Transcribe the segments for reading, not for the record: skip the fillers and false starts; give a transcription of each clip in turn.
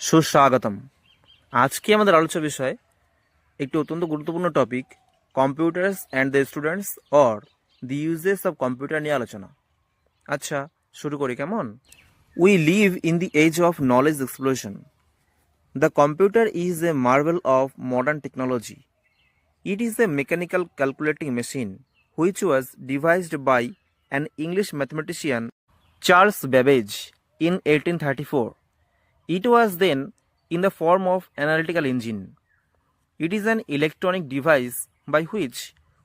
সুস্বাগতম। আজকে আমাদের আলোচ্য বিষয় একটি অত্যন্ত গুরুত্বপূর্ণ topic, computers and the students or the uses of computer নিয়ে আলোচনা। আচ্ছা, শুরু করি কেমন? We live in the age of knowledge explosion. The computer is a marvel of modern technology. It is a mechanical calculating machine which was devised by an English mathematician, Charles Babbage, in 1834. It was then in the form of analytical engine. It is an electronic device by which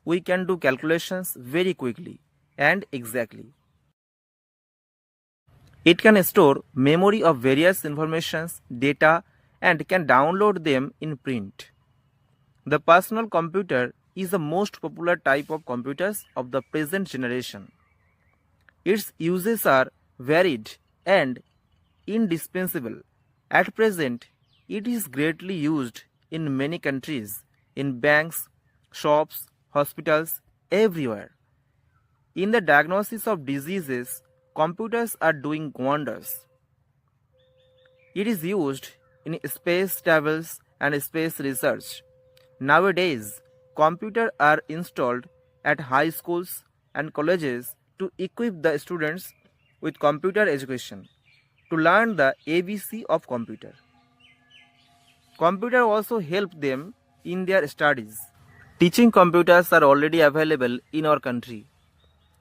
we can do calculations very quickly and exactly. It can store memory of various informations, data, and can download them in print. The personal computer is the most popular type of computers of the present generation. Its uses are varied and indispensable. At present, it is greatly used in many countries, in banks, shops, hospitals, everywhere. In the diagnosis of diseases, computers are doing wonders. It is used in space travels and space research. Nowadays, computers are installed at high schools and colleges to equip the students with computer education, to learn the ABC of computer. Computer also help them in their studies. Teaching computers are already available in our country.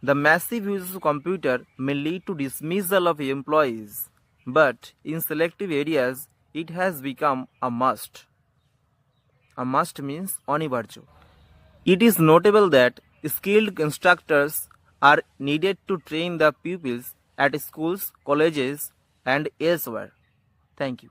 The massive use of computer may lead to dismissal of employees, but in selective areas it has become a must. A must means অনিবার্য. It is notable that skilled instructors are needed to train the pupils at schools, colleges, and elsewhere. Thank you.